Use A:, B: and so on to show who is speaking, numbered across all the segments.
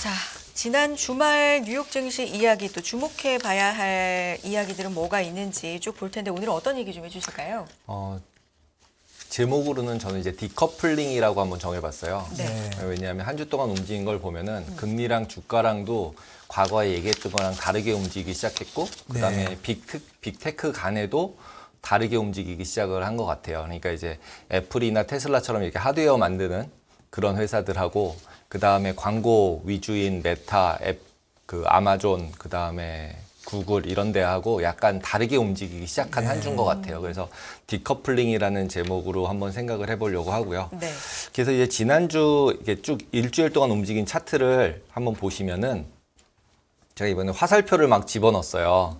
A: 자, 지난 주말 뉴욕 증시 이야기 또 주목해 봐야 할 이야기들은 뭐가 있는지 쭉 볼 텐데 오늘은 어떤 얘기 좀 해주실까요?
B: 제목으로는 저는 이제 디커플링이라고 한번 정해봤어요.
A: 네.
B: 왜냐하면 한 주 동안 움직인 걸 보면은 금리랑 주가랑도 과거에 얘기했던 거랑 다르게 움직이기 시작했고, 그다음에 빅테크 간에도 다르게 움직이기 시작을 한 것 같아요. 그러니까 이제 애플이나 테슬라처럼 이렇게 하드웨어 만드는 그런 회사들하고, 그다음에 광고 위주인 메타, 아마존, 그다음에 구글 이런 데하고 약간 다르게 움직이기 시작한 한 주인 것 같아요. 그래서 디커플링이라는 제목으로 한번 생각을 해보려고 하고요.
A: 네.
B: 그래서 이제 지난주 이게 쭉 일주일 동안 움직인 차트를 한번 보시면은 제가 이번에 화살표를 막 집어넣었어요.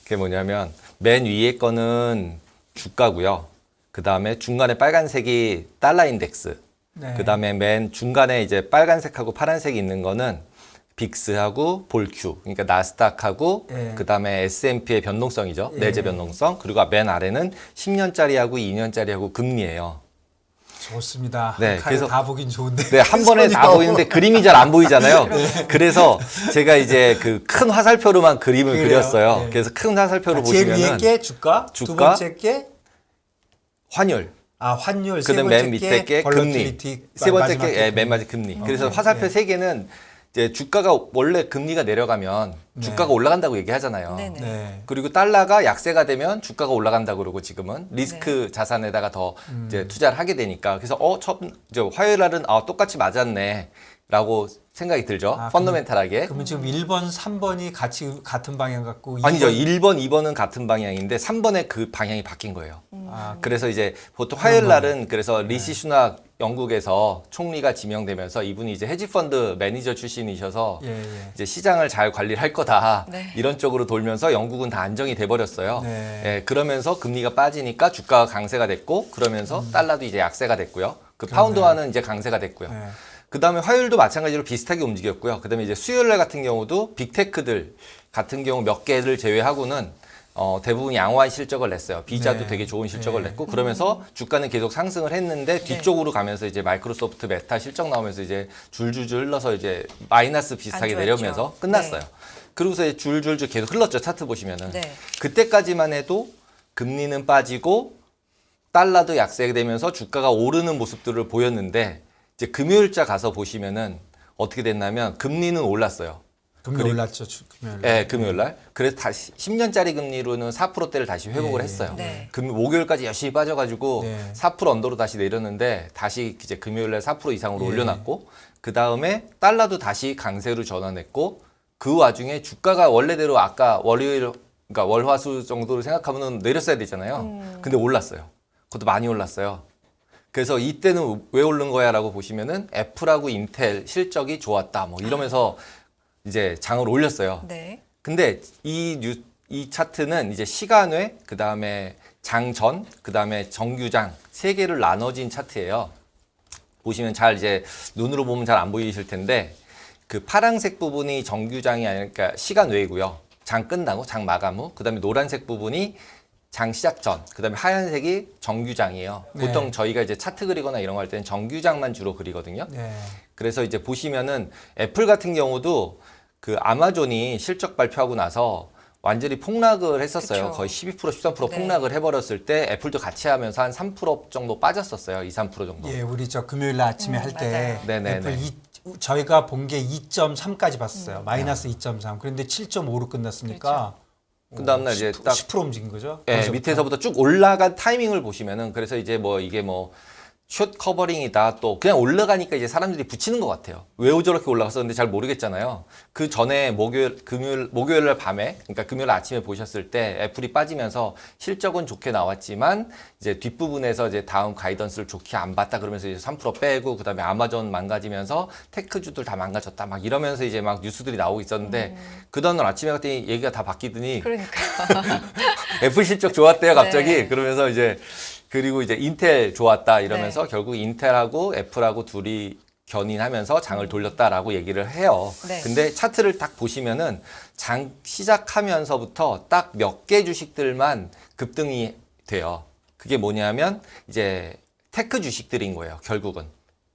B: 그게 뭐냐면 맨 위에 거는 주가고요. 그 다음에 중간에 빨간색이 달러 인덱스. 그 다음에 맨 중간에 이제 빨간색하고 파란색이 있는 거는 빅스하고 볼큐, 그러니까 나스닥하고 그 다음에 S&P의 변동성이죠. 내재 변동성. 그리고 맨 아래는 10년짜리하고 2년짜리하고 금리예요.
C: 좋습니다.
B: 네,
C: 그래서 다 보긴 좋은데.
B: 네, 한 번에 다 보이는데 그림이 잘 안 보이잖아요. 그래서 제가 이제 그 큰 화살표로만 그림을
C: 그래요.
B: 그렸어요.
C: 네.
B: 그래서 큰 화살표로
C: 제일
B: 보시면은
C: 위에 게 주가, 두
B: 주가,
C: 번째 게
B: 환율,
C: 환율, 세
B: 그다음 맨
C: 번째
B: 밑에 게 금리,
C: 볼러틸리티,
B: 세 번째
C: 마지막
B: 게 맨 마지막 금리. 그래서
C: 네.
B: 화살표 세 개는 이제 주가가 원래 금리가 내려가면 주가가 올라간다고 얘기하잖아요.
A: 네네.
C: 네.
B: 그리고 달러가 약세가 되면 주가가 올라간다고 그러고 지금은 리스크 자산에다가 더 이제 투자를 하게 되니까 그래서 화요일 날은 똑같이 맞았네라고 생각이 들죠. 펀더멘탈하게.
C: 그러면 지금 1번, 3번이 같은 방향 같고
B: 아니죠.
C: 2번
B: 1번, 2번은 같은 방향인데 3번에 그 방향이 바뀐 거예요.
C: 아,
B: 그래서 이제 보통 화요일 날은 그래서 리시 수낙 영국에서 총리가 지명되면서 이분이 이제 헤지펀드 매니저 출신이셔서 이제 시장을 잘 관리를 할 거다.
A: 네.
B: 이런 쪽으로 돌면서 영국은 다 안정이 돼 버렸어요.
C: 네.
B: 예, 그러면서 금리가 빠지니까 주가가 강세가 됐고 그러면서 달러도 이제 약세가 됐고요. 그 파운드화는 이제 강세가 됐고요.
C: 네.
B: 그다음에 화요일도 마찬가지로 비슷하게 움직였고요. 그다음에 이제 수요일 날 같은 경우도 빅테크들 같은 경우 몇 개를 제외하고는 대부분 양호한 실적을 냈어요. 비자도
C: 네.
B: 되게 좋은 실적을 냈고 그러면서 주가는 계속 상승을 했는데 뒤쪽으로 가면서 이제 마이크로소프트 메타 실적 나오면서 이제 줄줄줄 흘러서 이제 마이너스 비슷하게
A: 안 좋았죠.
B: 내려오면서 끝났어요. 그러고서 이제 줄줄줄 계속 흘렀죠. 차트 보시면은.
A: 네.
B: 그때까지만 해도 금리는 빠지고 달러도 약세되면서 주가가 오르는 모습들을 보였는데 이제 금요일자 가서 보시면은 어떻게 됐냐면 금리는 올랐어요.
C: 금리 올랐죠. 금요일.
B: 네, 금요일 날. 그래서 다시 10년짜리 금리로는 4%대를 다시 회복을 했어요.
A: 네.
B: 목요일까지 열심히 빠져가지고
C: 네.
B: 4% 언더로 다시 내렸는데 다시 이제 금요일 날 4% 이상으로 올려놨고 그 다음에 달러도 다시 강세로 전환했고 그 와중에 주가가 원래대로 아까 월요일 그러니까 월화수 정도로 생각하면 내렸어야 되잖아요. 근데 올랐어요. 그것도 많이 올랐어요. 그래서 이때는 왜 오른 거야라고 보시면은 애플하고 인텔 실적이 좋았다 뭐 이러면서 이제 장을 올렸어요.
A: 네.
B: 근데 이 차트는 이제 시간외, 그 다음에 장전, 그 다음에 정규장 세 개를 나눠진 차트예요. 보시면 잘 이제 눈으로 보면 잘 안 보이실 텐데 그 파란색 부분이 정규장이 아니라 그러니까 시간 외고요. 장 끝나고 장 마감 후, 그 다음에 노란색 부분이 장 시작 전, 그 다음에 하얀색이 정규장이에요. 보통 저희가 이제 차트 그리거나 이런 거 할 때는 정규장만 주로 그리거든요.
C: 네.
B: 그래서 이제 보시면은 애플 같은 경우도 그 아마존이 실적 발표하고 나서 완전히 폭락을 했었어요.
A: 그쵸.
B: 거의 12%, 13%
A: 네.
B: 폭락을 해버렸을 때 애플도 같이 하면서 한 3% 정도 빠졌었어요. 2, 3% 정도.
C: 예, 우리 저 금요일 날 아침에 할 때
A: 맞아요.
B: 네네네.
C: 애플 저희가 본 게 2.3까지 봤어요. 마이너스 2.3. 그런데 7.5로 끝났으니까
B: 그 다음날 이제 딱
C: 10% 움직인 거죠.
B: 예,
C: 거기서부터.
B: 밑에서부터 쭉 올라간 타이밍을 보시면은 그래서 이제 뭐 이게 뭐 숏 커버링이다 또 그냥 올라가니까 이제 사람들이 붙이는 것 같아요. 왜 저렇게 올라갔었는데 잘 모르겠잖아요. 그 전에 목요일 날 밤에 그러니까 금요일 아침에 보셨을 때 애플이 빠지면서 실적은 좋게 나왔지만 이제 뒷부분에서 이제 다음 가이던스를 좋게 안 봤다 그러면서 이제 3% 빼고 그다음에 아마존 망가지면서 테크주들 다 망가졌다 막 이러면서 이제 막 뉴스들이 나오고 있었는데 그 다음날 아침에 갔더니 얘기가 다 바뀌더니
A: 그러니까.
B: 애플 실적 좋았대요 갑자기.
A: 네.
B: 그러면서 이제 그리고 이제 인텔 좋았다 이러면서 결국 인텔하고 애플하고 둘이 견인하면서 장을 돌렸다라고 얘기를 해요.
A: 네.
B: 근데 차트를 딱 보시면은 장 시작하면서부터 딱 몇 개 주식들만 급등이 돼요. 그게 뭐냐면 이제 테크 주식들인 거예요, 결국은.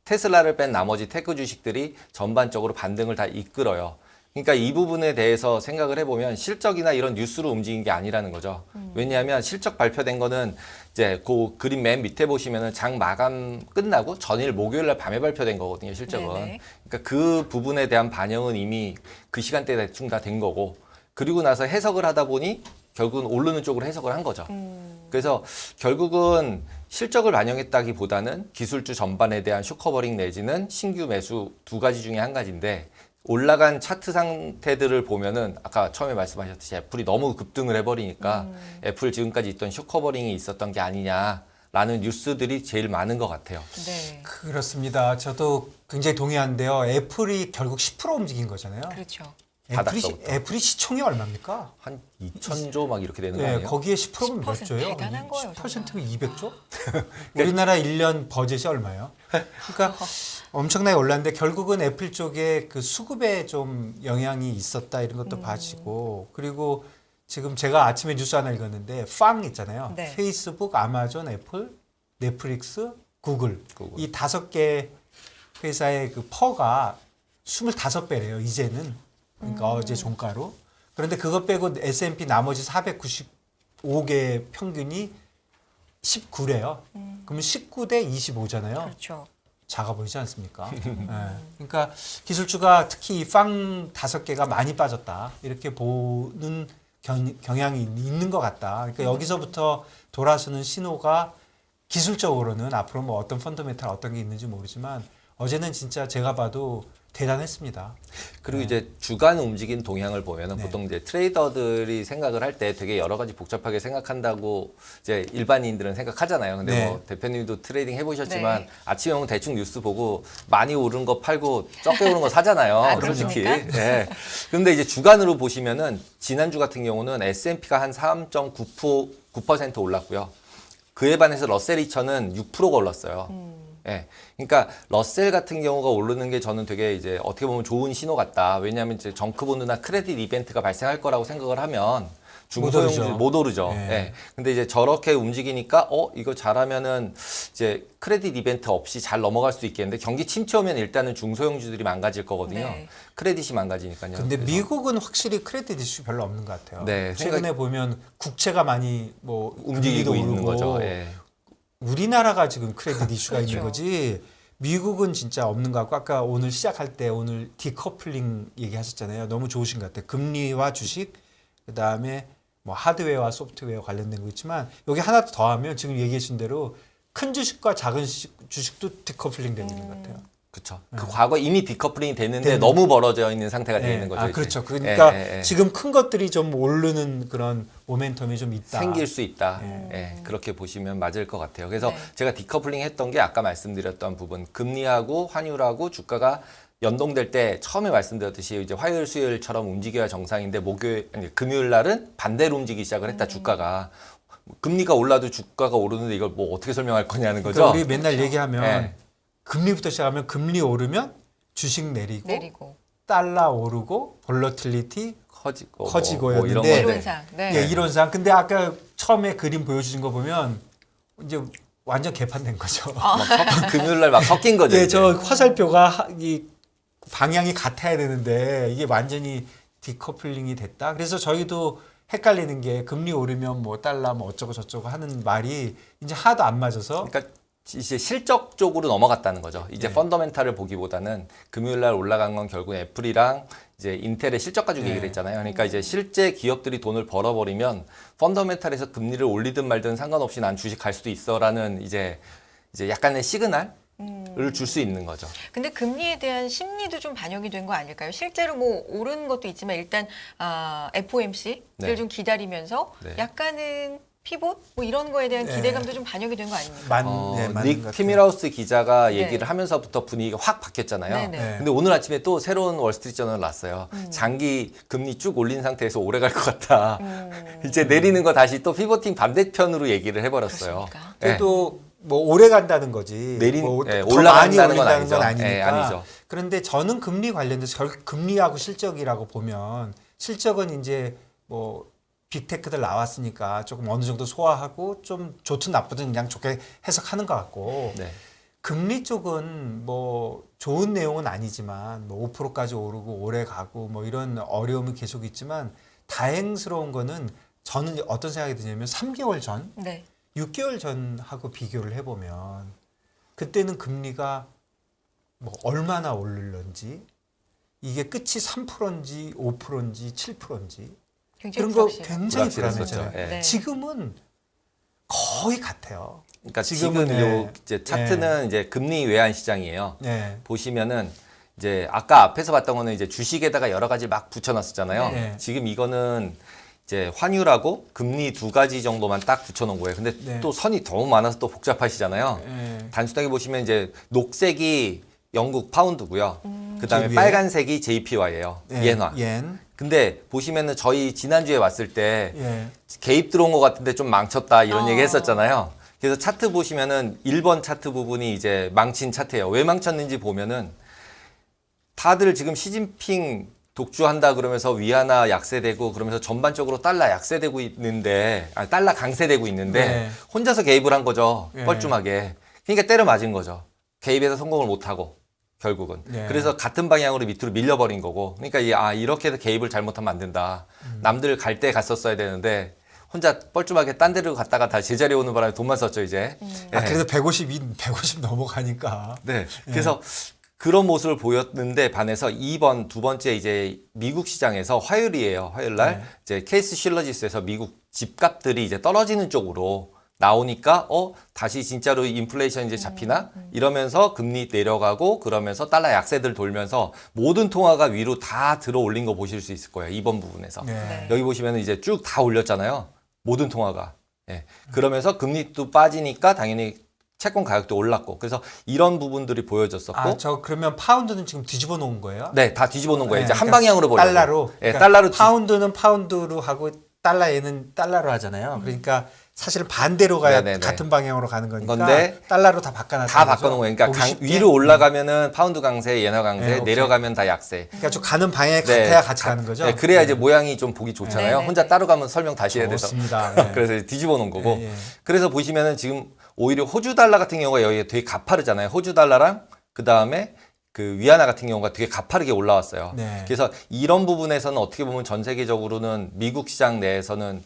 B: 테슬라를 뺀 나머지 테크 주식들이 전반적으로 반등을 다 이끌어요. 그러니까 이 부분에 대해서 생각을 해보면 실적이나 이런 뉴스로 움직인 게 아니라는 거죠. 왜냐하면 실적 발표된 거는 이제 그 그림 맨 밑에 보시면은 장 마감 끝나고 전일 목요일 날 밤에 발표된 거거든요, 실적은.
A: 네네.
B: 그러니까 그 부분에 대한 반영은 이미 그 시간대에 대충 다 된 거고, 그리고 나서 해석을 하다 보니 결국은 오르는 쪽으로 해석을 한 거죠. 그래서 결국은 실적을 반영했다기보다는 기술주 전반에 대한 쇼커버링 내지는 신규 매수 두 가지 중에 한 가지인데, 올라간 차트 상태들을 보면은 아까 처음에 말씀하셨듯이 애플이 너무 급등을 해버리니까 애플 지금까지 있던 쇼커버링이 있었던 게 아니냐라는 뉴스들이 제일 많은 것 같아요.
A: 네.
C: 그렇습니다. 저도 굉장히 동의하는데요. 애플이 결국 10% 움직인 거잖아요.
A: 그렇죠.
B: 바닥서부터.
C: 애플이 시총이 얼마입니까?
B: 한 2,000조 막 이렇게 되는 거
C: 네,
B: 아니에요?
C: 거기에 10%면 몇
A: 10%
C: 조예요?
A: 대단한 거예요,
C: 10%면 200조? 우리나라 1년 버젯이 얼마예요? 그러니까 엄청나게 올랐는데 결국은 애플 쪽에 그 수급에 좀 영향이 있었다 이런 것도 봐지고, 그리고 지금 제가 아침에 뉴스 하나 읽었는데 팡 있잖아요.
A: 네.
C: 페이스북, 아마존, 애플, 넷플릭스, 구글.
B: 구글.
C: 이 5개 회사의 그 퍼가 25배래요, 이제는. 그러니까 어제 종가로. 그런데 그것 빼고 S&P 나머지 495개 평균이 19래요. 그러면 19대 25잖아요.
A: 그렇죠.
C: 작아 보이지 않습니까? 네. 그러니까 기술주가 특히 이 빵 5개가 많이 빠졌다. 이렇게 보는 경향이 있는 것 같다. 그러니까 여기서부터 돌아서는 신호가 기술적으로는 앞으로 뭐 어떤 펀더멘탈 어떤 게 있는지 모르지만 어제는 진짜 제가 봐도 대단했습니다.
B: 그리고 이제 주간 움직인 동향을 보면은
C: 네.
B: 보통 이제 트레이더들이 생각을 할 때 되게 여러 가지 복잡하게 생각한다고 이제 일반인들은 생각하잖아요. 근데
C: 네.
B: 뭐 대표님도 트레이딩 해보셨지만
A: 네.
B: 아침에 오면 대충 뉴스 보고 많이 오른 거 팔고 적게 오른 거 사잖아요.
A: 아,
B: 솔직히.
A: 그렇습니까?
B: 예. 근데 이제 주간으로 보시면은 지난주 같은 경우는 S&P가 한 3.9% 올랐고요. 그에 반해서 러셀 2000은 6%가 올랐어요. 예. 그러니까 러셀 같은 경우가 오르는 게 저는 되게 이제 어떻게 보면 좋은 신호 같다. 왜냐하면 이제 정크본드나 크레딧 이벤트가 발생할 거라고 생각을 하면 중소형주 못 오르죠.
C: 네.
B: 예. 근데 이제 저렇게 움직이니까 이거 잘하면은 이제 크레딧 이벤트 없이 잘 넘어갈 수 있겠는데, 경기 침체 오면 일단은 중소형주들이 망가질 거거든요.
A: 네.
B: 크레딧이 망가지니까요.
C: 근데
B: 그래서.
C: 미국은 확실히 크레딧 이슈 별로 없는 것 같아요.
B: 네,
C: 최근에 보면 국채가 많이 뭐
B: 움직이고
C: 금리도
B: 있는
C: 오르고
B: 거죠. 예.
C: 우리나라가 지금 크레딧 이슈가
A: 그렇죠.
C: 있는 거지. 미국은 진짜 없는 것 같고, 아까 오늘 시작할 때 오늘 디커플링 얘기하셨잖아요. 너무 좋으신 것 같아요. 금리와 주식, 그다음에 뭐 하드웨어와 소프트웨어 관련된 거 있지만 여기 하나 더 하면 지금 얘기해 주신 대로 큰 주식과 작은 주식도 디커플링 되는 것 같아요.
B: 그렇죠. 그 과거 이미 디커플링이 됐는데
C: 되는-
B: 너무 벌어져 있는 상태가 되어
C: 네.
B: 있는 거죠.
C: 아,
B: 이제.
C: 그렇죠. 그러니까
B: 예, 예.
C: 지금 큰 것들이 좀 오르는 그런 모멘텀이 좀 있다.
B: 생길 수 있다.
C: 예.
B: 예, 그렇게 보시면 맞을 것 같아요. 그래서
A: 네.
B: 제가 디커플링 했던 게 아까 말씀드렸던 부분, 금리하고 환율하고 주가가 연동될 때 처음에 말씀드렸듯이 이제 화요일 수요일처럼 움직여야 정상인데 금요일 날은 반대로 움직이기 시작을 했다. 주가가 금리가 올라도 주가가 오르는데 이걸 뭐 어떻게 설명할 거냐는 거죠.
C: 그러니까 우리 맨날 얘기하면
B: 네.
C: 금리부터 시작하면 금리 오르면 주식 내리고 달러 오르고 볼러틸리티 커지고였는데
B: 뭐 이런 건데.
A: 이론상. 네.
C: 예, 이론상. 근데 아까 처음에 그림 보여주신 거 보면 이제 완전 개판된 거죠.
B: 금요일 날 막 섞인 거죠.
C: 예,
B: 이제.
C: 저 화살표가 이 방향이 같아야 되는데 이게 완전히 디커플링이 됐다. 그래서 저희도 헷갈리는 게 금리 오르면 뭐 달러 뭐 어쩌고 저쩌고 하는 말이 이제 하나도 안 맞아서
B: 그러니까 이제 실적 쪽으로 넘어갔다는 거죠. 이제
C: 네.
B: 펀더멘탈을 보기보다는 금요일 날 올라간 건 결국 애플이랑 이제 인텔의 실적 가지고
C: 네.
B: 얘기를 했잖아요. 그러니까 이제 실제 기업들이 돈을 벌어버리면 펀더멘탈에서 금리를 올리든 말든 상관없이 난 주식 갈 수도 있어라는 이제 약간의 시그널을 줄 수 있는 거죠.
A: 근데 금리에 대한 심리도 좀 반영이 된 거 아닐까요? 실제로 뭐 오른 것도 있지만 일단 FOMC를
B: 네.
A: 좀 기다리면서
B: 네.
A: 약간은 피봇 뭐 이런 거에 대한
C: 네.
A: 기대감도 좀 반영이 된 거 아닙니까?
C: 맞는 것
B: 닉
C: 같아요.
B: 티미라우스 기자가
A: 네.
B: 얘기를 하면서부터 분위기가 확 바뀌었잖아요.
A: 네네.
C: 네.
B: 근데 오늘 아침에 또 새로운 월스트리트저널 났어요. 장기 금리 쭉 올린 상태에서 오래 갈 것 같다. 이제 내리는 거 다시 또 피보팅 반대편으로 얘기를 해버렸어요.
A: 그렇습니까?
B: 예.
C: 그래도 뭐 오래 간다는 거지.
B: 예,
C: 더
B: 올라간다는
C: 많이
B: 건
C: 올린다는
B: 아니죠.
C: 건 아니니까.
B: 예, 아니죠.
C: 그런데 저는 금리 관련돼서 결국 금리하고 실적이라고 보면 실적은 이제 뭐 빅테크들 나왔으니까 조금 어느 정도 소화하고 좀 좋든 나쁘든 그냥 좋게 해석하는 것 같고
B: 네.
C: 금리 쪽은 뭐 좋은 내용은 아니지만 뭐 5%까지 오르고 오래 가고 뭐 이런 어려움이 계속 있지만 다행스러운 거는 저는 어떤 생각이 드냐면 3개월 전,
A: 네.
C: 6개월 전하고 비교를 해보면 그때는 금리가 뭐 얼마나 오르는지 이게 끝이 3%인지 5%인지 7%인지
A: 굉장히
C: 그런 거
A: 불확실해요.
C: 굉장히
B: 불확실했었죠.
C: 불안했잖아요.
B: 예.
A: 네.
C: 지금은 거의 같아요.
B: 그러니까
C: 지금은,
B: 지금 요 이제 차트는 이제 금리 외환 시장이에요.
C: 네.
B: 보시면은 이제 아까 앞에서 봤던 거는 이제 주식에다가 여러 가지 막 붙여놨었잖아요.
C: 네.
B: 지금 이거는 이제 환율하고 금리 두 가지 정도만 딱 붙여놓은 거예요. 근데
C: 네.
B: 또 선이 너무 많아서 또 복잡하시잖아요.
C: 네.
B: 단순하게 보시면 이제 녹색이 영국 파운드고요. 그다음에
C: 저 위에?
B: 빨간색이 JPY예요.
C: 네.
B: 엔화.
C: 옌.
B: 근데 보시면은 저희 지난주에 왔을 때
C: 예.
B: 개입 들어온 것 같은데 좀 망쳤다 이런
A: 어.
B: 얘기 했었잖아요. 그래서 차트 보시면은 1번 차트 부분이 이제 망친 차트예요. 왜 망쳤는지 보면은 다들 지금 시진핑 독주한다 그러면서 위안화 약세되고 그러면서 전반적으로 달러 약세되고 있는데 달러 강세되고 있는데
C: 네.
B: 혼자서 개입을 한 거죠.
C: 네.
B: 뻘쭘하게. 그러니까 때려 맞은 거죠. 개입에서 성공을 못 하고 결국은.
C: 네.
B: 그래서 같은 방향으로 밑으로 밀려버린 거고. 그러니까 이렇게 해서 개입을 잘못하면 안 된다. 남들 갈 때 갔었어야 되는데 혼자 뻘쭘하게 딴 데로 갔다가 다 제자리에 오는 바람에 돈만 썼죠 이제.
C: 아,
B: 네.
C: 그래도 150 넘어가니까.
B: 네. 그래서 그런 모습을 보였는데 반해서 2번 두 번째 이제 미국 시장에서 화요일이에요. 화요일 날
C: 네.
B: 이제 케이스 실러지스에서 미국 집값들이 이제 떨어지는 쪽으로 나오니까 다시 진짜로 인플레이션 이제 잡히나 이러면서 금리 내려가고 그러면서 달러 약세들 돌면서 모든 통화가 위로 다 들어 올린 거 보실 수 있을 거예요. 2번 부분에서.
C: 네.
B: 여기 보시면 이제 쭉 다 올렸잖아요. 모든 통화가. 예. 그러면서 금리도 빠지니까 당연히 채권 가격도 올랐고. 그래서 이런 부분들이 보여졌었고.
C: 아, 저 그러면 파운드는 지금 뒤집어 놓은 거예요?
B: 네, 다 뒤집어 놓은 거예요.
C: 네,
B: 이제 한
C: 그러니까
B: 방향으로 보려고.
C: 달러로.
B: 예,
C: 그러니까
B: 달러로
C: 파운드는 파운드로 하고 달러에는 달러로 하잖아요. 그러니까 사실은 반대로 가야
B: 네네네.
C: 같은 방향으로 가는 거니까
B: 건데
C: 달러로 다 바꿔놨다.
B: 다 바꿔놓은 거예요. 그러니까 위로 올라가면 파운드 강세, 엔화 강세,
C: 네, 오케이.
B: 내려가면 다 약세.
C: 그러니까 좀 가는 방향이
B: 네,
C: 같아야 같이 가는 거죠.
B: 네, 그래야 이제 모양이 좀 보기 좋잖아요.
A: 네네네.
B: 혼자 따로 가면 설명 다시 해야 돼서.
C: 좋습니다. 네.
B: 그래서 이제 뒤집어 놓은 거고.
C: 예, 예.
B: 그래서 보시면은 지금 오히려 호주 달러 같은 경우가 여기가 되게 가파르잖아요. 호주 달러랑 그 다음에 그 위안화 같은 경우가 되게 가파르게 올라왔어요.
C: 네.
B: 그래서 이런 부분에서는 어떻게 보면 전 세계적으로는 미국 시장 내에서는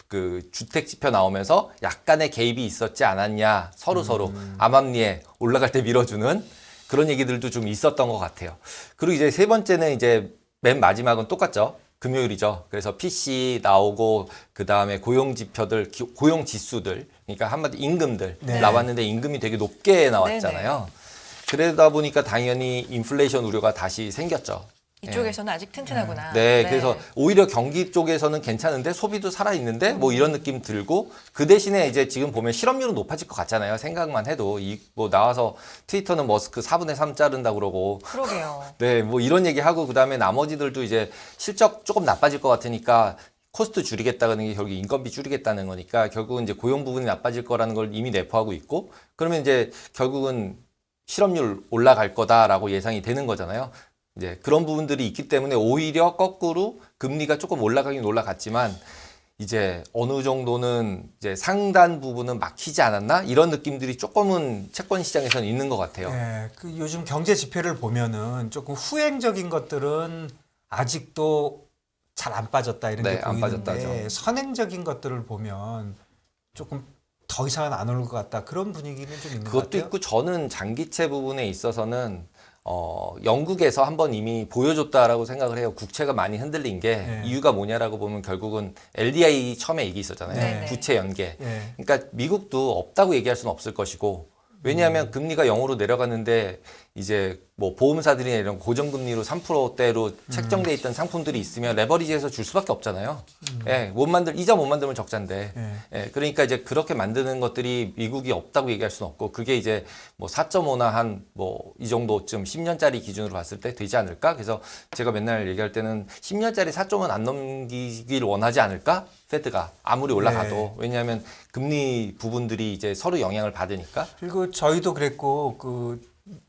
B: 그 주택 지표 나오면서 약간의 개입이 있었지 않았냐 서로 암암리에 올라갈 때 밀어주는 그런 얘기들도 좀 있었던 것 같아요. 그리고 이제 세 번째는 이제 맨 마지막은 똑같죠. 금요일이죠. 그래서 PC 나오고 그 다음에 고용 지표들, 고용 지수들, 그러니까 한마디 임금들
C: 네.
B: 나왔는데 임금이 되게 높게 나왔잖아요. 그러다 보니까 당연히 인플레이션 우려가 다시 생겼죠.
A: 이쪽에서는 아직 튼튼하구나.
B: 네, 그래서 오히려 경기 쪽에서는 괜찮은데 소비도 살아 있는데 뭐 이런 느낌 들고 그 대신에 이제 지금 보면 실업률은 높아질 것 같잖아요. 생각만 해도 뭐 나와서 트위터는 머스크 4분의 3 자른다 그러고
A: 그러게요.
B: 네, 뭐 이런 얘기 하고 그다음에 나머지들도 이제 실적 조금 나빠질 것 같으니까 코스트 줄이겠다는 게 결국 인건비 줄이겠다는 거니까 결국은 이제 고용 부분이 나빠질 거라는 걸 이미 내포하고 있고 그러면 이제 결국은 실업률 올라갈 거다라고 예상이 되는 거잖아요. 이제 그런 부분들이 있기 때문에 오히려 거꾸로 금리가 조금 올라가긴 올라갔지만 이제 어느 정도는 이제 상단 부분은 막히지 않았나 이런 느낌들이 조금은 채권 시장에서는 있는 것 같아요.
C: 네, 그 요즘 경제 지표를 보면은 조금 후행적인 것들은 아직도 잘 안 빠졌다 이런
B: 네,
C: 게
B: 안
C: 보이는데
B: 빠졌다죠.
C: 선행적인 것들을 보면 조금 더 이상은 안 오를 것 같다 그런 분위기는 좀 있는 것
B: 그것도
C: 같아요.
B: 있고 저는 장기채 부분에 있어서는 영국에서 한번 이미 보여줬다라고 생각을 해요. 국채가 많이 흔들린 게
C: 네.
B: 이유가 뭐냐라고 보면 결국은 LDI 처음에 얘기 있었잖아요.
A: 네.
B: 부채 연계.
C: 예.
B: 그러니까 미국도 없다고 얘기할 수는 없을 것이고 왜냐하면 금리가 0으로 내려갔는데 이제 뭐 보험사들이나 이런 고정금리로 3%대로 책정돼 있던 상품들이 있으면 레버리지해서 줄 수밖에 없잖아요. 예, 이자 못 만들면 적자인데.
C: 예.
B: 예, 그러니까 이제 그렇게 만드는 것들이 미국이 없다고 얘기할 수는 없고 그게 이제 뭐 4.5나 한 뭐 이 정도쯤 10년짜리 기준으로 봤을 때 되지 않을까? 그래서 제가 맨날 얘기할 때는 10년짜리 4.5는 안 넘기길 원하지 않을까? 페드가 아무리 올라가도
C: 네.
B: 왜냐하면 금리 부분들이 이제 서로 영향을 받으니까.
C: 그리고 저희도 그랬고 그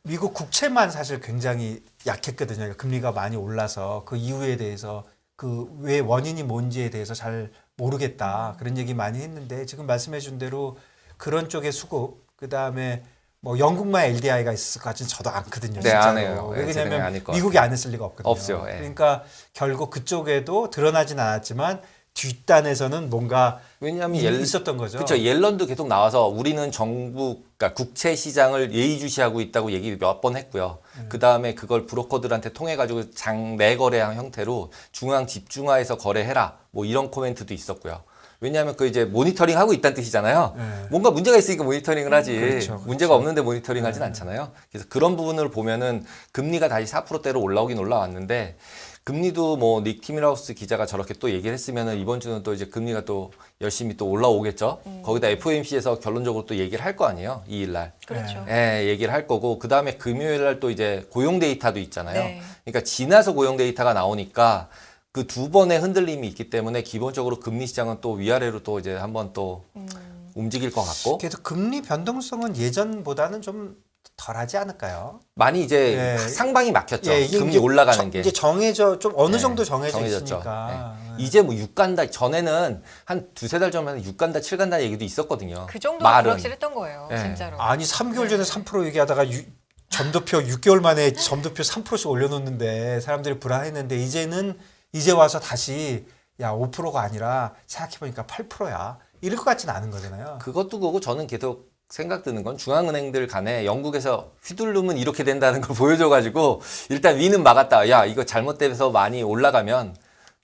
C: 미국 국채만 사실 굉장히 약했거든요. 그러니까 금리가 많이 올라서 그 이유에 대해서 그 왜 원인이 뭔지에 대해서 잘 모르겠다 그런 얘기 많이 했는데 지금 말씀해준 대로 그런 쪽의 수급 그 다음에 뭐 영국만 LDI가 있을 것 같지는 저도 않거든요.
B: 네, 안
C: 진짜로.
B: 해요. 제 생각에
C: 왜냐하면
B: 아닐 것
C: 미국이 안 했을 리가 없거든요.
B: 없어요. 예.
C: 그러니까 결국 그쪽에도 드러나진 않았지만 뒷단에서는 뭔가
B: 왜냐하면
C: 있었던 거죠.
B: 그렇죠. 옐런도 계속 나와서 우리는 정부, 그러니까 국채 시장을 예의주시하고 있다고 얘기 몇 번 했고요. 그 다음에 그걸 브로커들한테 통해 가지고 내거래한 형태로 중앙 집중화해서 거래해라. 뭐 이런 코멘트도 있었고요. 왜냐하면 그 이제 모니터링 하고 있다는 뜻이잖아요.
C: 네.
B: 뭔가 문제가 있으니까 모니터링을 하지.
C: 그렇죠.
B: 문제가 없는데 모니터링 하진 않잖아요. 그래서 그런 부분을 보면은 금리가 다시 4%대로 올라오긴 올라왔는데 금리도 뭐 닉 티밀하우스 기자가 저렇게 또 얘기를 했으면은 이번 주는 또 이제 금리가 또 열심히 또 올라오겠죠. 거기다 FOMC에서 결론적으로 또 얘기를 할 거 아니에요. 2일 날.
A: 그렇죠.
B: 예, 얘기를 할 거고 그다음에 금요일 날 또 이제 고용 데이터도 있잖아요.
A: 네.
B: 그러니까 지나서 고용 데이터가 나오니까 그 두 번의 흔들림이 있기 때문에 기본적으로 금리 시장은 또 위아래로 또 이제 한번 또 움직일 것 같고
C: 그래도 금리 변동성은 예전보다는 좀 덜하지 않을까요?
B: 많이 이제
C: 예.
B: 상방이 막혔죠.
C: 이게
B: 금리
C: 이제
B: 올라가는 게.
C: 이제 정해져 좀 어느
B: 네,
C: 정도 정해져
B: 정해졌죠.
C: 있으니까.
B: 네. 이제 뭐 6간다 전에는 한 두세 달 전에는 6간다 7간다 얘기도 있었거든요.
A: 그 정도로
B: 말은.
A: 불확실했던 거예요,
B: 네.
A: 진짜로.
C: 아니 3개월 전에 3% 얘기하다가 점도표 6개월 만에 점도표 3%씩 올려놓는데 사람들이 불안했는데 이제 와서 다시 야 5%가 아니라 생각해보니까 8%야 이럴 것 같지는 않은 거잖아요.
B: 그것도 그거고 저는 계속 생각 드는 건 중앙은행들 간에 영국에서 휘두르면 이렇게 된다는 걸 보여줘가지고 일단 위는 막았다. 야 이거 잘못돼서 많이 올라가면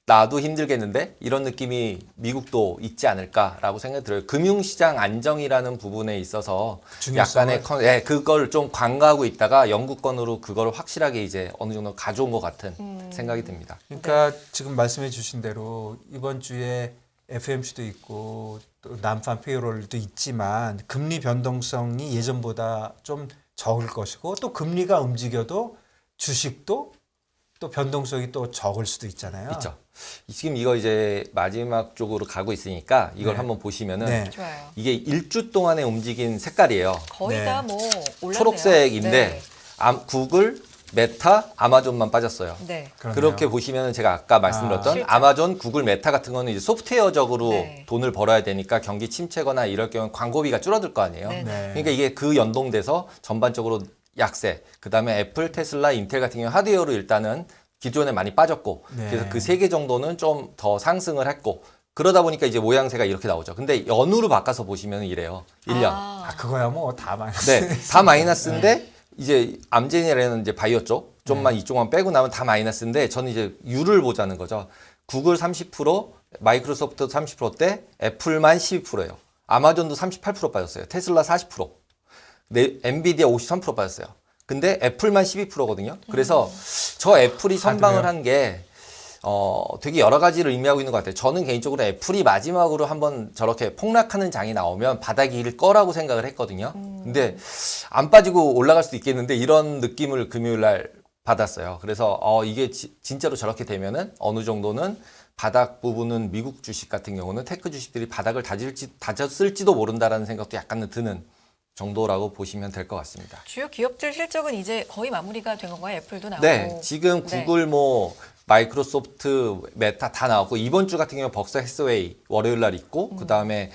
B: 나도 힘들겠는데 이런 느낌이 미국도 있지 않을까라고 생각이 들어요. 금융시장 안정이라는 부분에 있어서 약간의 그걸 좀 관가하고 있다가 영국권으로 그걸 확실하게 이제 어느 정도 가져온 것 같은 생각이 듭니다.
C: 그러니까 지금 말씀해 주신 대로 이번 주에 FMC도 있고 또 난판 페이롤도 있지만 금리 변동성이 예전보다 좀 적을 것이고 또 금리가 움직여도 주식도 또 변동성이 또 적을 수도 있잖아요.
B: 있죠. 지금 이거 이제 마지막 쪽으로 가고 있으니까 이걸
C: 네.
B: 한번 보시면은
C: 네.
A: 좋아요.
B: 이게 1주 동안에 움직인 색깔이에요.
A: 거의
C: 네.
A: 다 뭐 올랐네요.
B: 초록색인데 구글, 메타, 아마존만 빠졌어요.
A: 네.
C: 그러네요.
B: 그렇게 보시면 제가 아까 말씀드렸던
A: 실적.
B: 아마존, 구글, 메타 같은 거는 이제 소프트웨어적으로
A: 네.
B: 돈을 벌어야 되니까 경기 침체거나 이럴 경우 광고비가 줄어들 거 아니에요.
A: 네.
C: 네.
B: 그러니까 이게 그 연동돼서 전반적으로 약세. 그다음에 애플, 테슬라, 인텔 같은 경우 하드웨어로 일단은 기존에 많이 빠졌고
C: 네.
B: 그래서 그 세 개 정도는 좀 더 상승을 했고 그러다 보니까 이제 모양새가 이렇게 나오죠. 근데 연으로 바꿔서 보시면 이래요. 1년.
C: 아 그거야 뭐 다 마이너스.
B: 네, 다 마이너스인데 이제 암젠이라는 이제 바이오 쪽 좀만 이쪽만 빼고 나면 다 마이너스인데 저는 이제 유를 보자는 거죠. 구글 30%, 마이크로소프트 30%대, 애플만 12%예요. 아마존도 38% 빠졌어요. 테슬라 40%, 엔비디아 53% 빠졌어요. 근데 애플만 12%거든요. 그래서 저 애플이 선방을 한 게 되게 여러 가지를 의미하고 있는 것 같아요. 저는 개인적으로 애플이 마지막으로 한번 저렇게 폭락하는 장이 나오면 바닥일 거라고 생각을 했거든요. 근데 안 빠지고 올라갈 수도 있겠는데 이런 느낌을 금요일 날 받았어요. 그래서 이게 진짜로 저렇게 되면은 어느 정도는 바닥 부분은 미국 주식 같은 경우는 테크 주식들이 바닥을 다졌을지도 모른다라는 생각도 약간은 드는 정도라고 보시면 될 것 같습니다.
A: 주요 기업들 실적은 이제 거의 마무리가 된 건가요? 애플도 나오고.
B: 네, 지금 구글 마이크로소프트, 메타 다 나왔고 이번 주 같은 경우 벅사 해스웨이 월요일 날 있고 그 다음에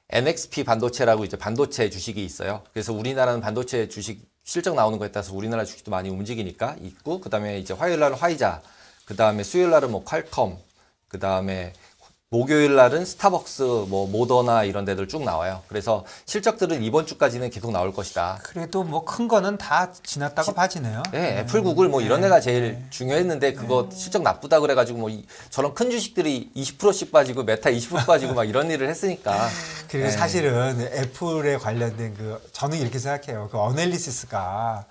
B: NXP 반도체라고 이제 반도체 주식이 있어요. 그래서 우리나라는 반도체 주식 실적 나오는 거에 따라서 우리나라 주식도 많이 움직이니까 있고 그 다음에 이제 화요일 날은 화이자, 그 다음에 수요일 날은 뭐 퀄컴, 그 다음에 목요일 날은 스타벅스, 뭐 모더나 이런 데들 쭉 나와요. 그래서 실적들은 이번 주까지는 계속 나올 것이다.
C: 그래도 뭐 큰 거는 다 지났다고 봐지네요.
B: 네, 애플, 구글 뭐 이런 데가 제일 중요했는데 그거 실적 나쁘다 그래가지고 뭐 저런 큰 주식들이 20%씩 빠지고 메타 20% 빠지고 막 이런 일을 했으니까.
C: 그리고
B: 네.
C: 사실은 애플에 관련된 저는 이렇게 생각해요. 그 어널리시스가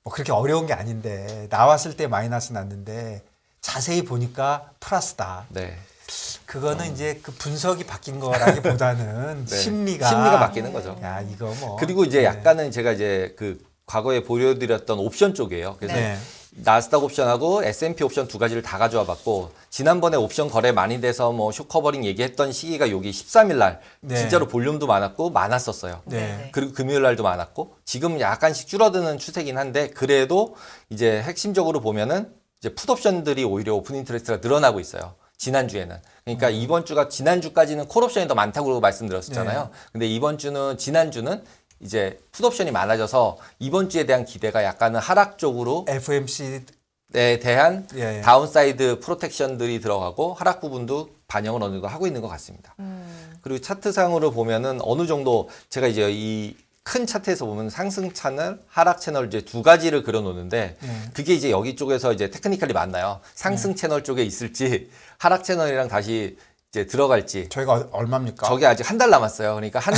C: 뭐 그렇게 어려운 게 아닌데 나왔을 때 마이너스 났는데 자세히 보니까 플러스다.
B: 네.
C: 그거는 이제 그 분석이 바뀐 거라기보다는
B: 네.
C: 심리가
B: 바뀌는 거죠.
C: 야 이거 뭐
B: 그리고 이제 약간은 제가 이제 그 과거에 보여드렸던 옵션 쪽이에요. 그래서
C: 네.
B: 나스닥 옵션하고 S&P 옵션 두 가지를 다 가져와 봤고 지난번에 옵션 거래 많이 돼서 뭐 숏커버링 얘기했던 시기가 여기 13일 날
C: 네.
B: 진짜로 볼륨도 많았고 많았었어요.
C: 네.
B: 그리고 금요일 날도 많았고 지금 약간씩 줄어드는 추세긴 한데 그래도 이제 핵심적으로 보면은 이제 풋옵션들이 오히려 오픈 인트레스트가 늘어나고 있어요. 지난주에는. 그러니까 이번 주가 지난주까지는 콜옵션이 더 많다고 말씀드렸었잖아요.
C: 네.
B: 근데 이번 주는 지난주는 이제 풋옵션이 많아져서 이번 주에 대한 기대가 약간은 하락 쪽으로
C: FMC
B: 대한
C: 예.
B: 다운사이드 프로텍션들이 들어가고 하락 부분도 반영을 어느 정도 하고 있는 것 같습니다. 그리고 차트상으로 보면은 어느 정도 제가 이제 이 큰 차트에서 보면 상승 채널, 하락 채널 이제 두 가지를 그려 놓는데 그게 이제 여기 쪽에서 이제 테크니컬이 맞나요? 상승 채널 쪽에 있을지 하락 채널이랑 다시 이제 들어갈지
C: 저희가 얼마입니까?
B: 저게 아직 한 달 남았어요. 그러니까 한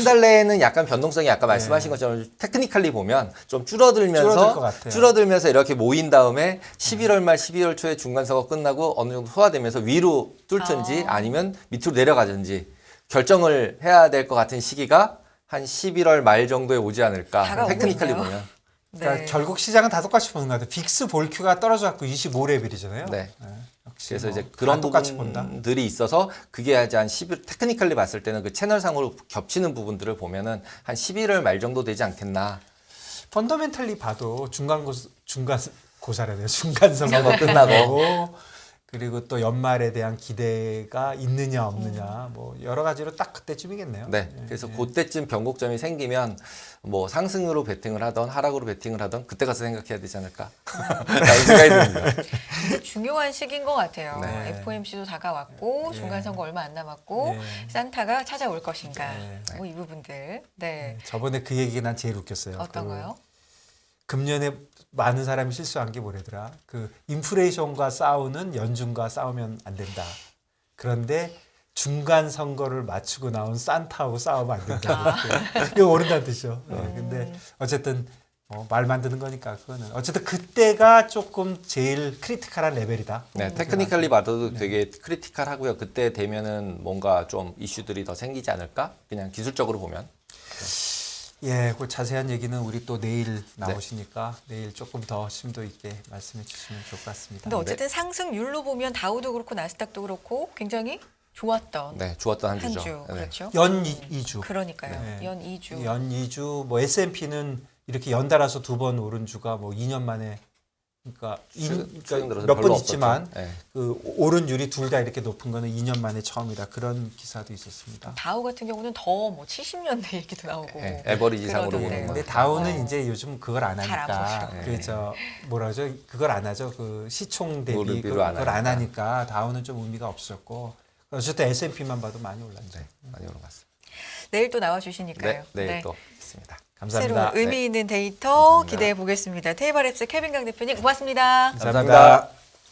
B: 달 내에는 약간 변동성이 아까 말씀하신 것처럼 테크니컬리 보면 좀
C: 줄어들 것
B: 줄어들면서
C: 같아요.
B: 이렇게 모인 다음에 11월 말 12월 초에 중간 선거 끝나고 어느 정도 소화되면서 위로 뚫든지 아니면 밑으로 내려가든지 결정을 해야 될 것 같은 시기가 한 11월 말 정도에 오지 않을까.
A: 다가오고
B: 테크니컬리
A: 있네요.
B: 보면.
C: 그러니까
A: 네.
C: 결국 시장은 다 똑같이 보는 것 같아요. 빅스 볼큐가 떨어져갖고 25레벨이잖아요.
B: 네.
C: 역시
B: 그래서
C: 뭐
B: 이제
C: 다
B: 그런
C: 똑같이 본다.
B: 부분들이 있어서 그게 아직 한 11, 테크니컬리 봤을 때는 그 채널상으로 겹치는 부분들을 보면은 한 11월 말 정도 되지 않겠나.
C: 펀더멘털리 봐도 중간 고사래요. 중간 선거
B: 선거 끝나고.
C: 그리고 또 연말에 대한 기대가 있느냐 없느냐 뭐 여러 가지로 딱 그때쯤이겠네요.
B: 네. 그래서 그때쯤 변곡점이 생기면 뭐 상승으로 베팅을 하던 하락으로 베팅을 하던 그때 가서 생각해야 되지 않을까. 라는 생각이 듭니다.
A: 진짜 중요한 시기인 것 같아요.
C: 네.
A: FOMC도 다가왔고
C: 네.
A: 중간 선거 얼마 안 남았고
C: 네.
A: 산타가 찾아올 것인가.
C: 네.
A: 뭐 이 부분들. 네.
C: 저번에 그 얘기가 난 제일 웃겼어요.
A: 어떤 거요?
C: 금년에 많은 사람이 실수한 게 뭐래더라. 그 인플레이션과 싸우는 연준과 싸우면 안 된다. 그런데 중간 선거를 마치고 나온 산타하고 싸우면 안 된다. 이거 모른다는 뜻이죠. 근데 어쨌든 말 만드는 거니까 그거는 어쨌든 그때가 조금 제일 크리티컬한 레벨이다.
B: 네, 테크니컬리 봐도 되게 크리티컬하고요. 그때 되면은 뭔가 좀 이슈들이 더 생기지 않을까? 그냥 기술적으로 보면.
C: 예, 그 자세한 얘기는 우리 또 내일 나오시니까 내일 조금 더 심도 있게 말씀해 주시면 좋을 것 같습니다.
A: 근데 어쨌든 상승률로 보면 다우도 그렇고 나스닥도 그렇고 굉장히 좋았던
B: 네, 좋았던 한
A: 한
B: 주죠.
A: 주.
B: 네.
A: 그렇죠.
C: 연 2주.
A: 그러니까요.
C: 네.
A: 연 2주.
C: 연 2주 뭐 S&P는 이렇게 연달아서 두 번 오른 주가 뭐 2년 만에 그러니까,
B: 최근 들어서
C: 몇
B: 별로
C: 번
B: 없었죠.
C: 있지만
B: 네.
C: 그 오른율이 둘 다 이렇게 높은 거는 2년 만에 처음이다. 그런 기사도 있었습니다.
A: 다우 같은 경우는 더 뭐 70년대 얘기도 나오고.
B: 네, 에버리지상으로
A: 그러던데요.
B: 보는 거.
C: 근데 다우는 이제 요즘 그걸 안
A: 잘안
C: 하니까
A: 보죠.
C: 그저 뭐라죠? 그걸 안 하죠. 그 시총 대비
B: 무릎으로
C: 그걸
B: 안
C: 안 하니까 다우는 좀 의미가 없었고 어쨌든 S&P만 봐도 많이 올랐죠.
B: 네, 많이 올라갔습니다.
A: 내일 또 나와 주시니까요.
B: 네, 내일 또 있습니다.
C: 감사합니다.
A: 새로운 의미 있는 데이터
B: 감사합니다.
A: 기대해 보겠습니다. 테이블 앱스 케빈 강 대표님 고맙습니다.
C: 감사합니다.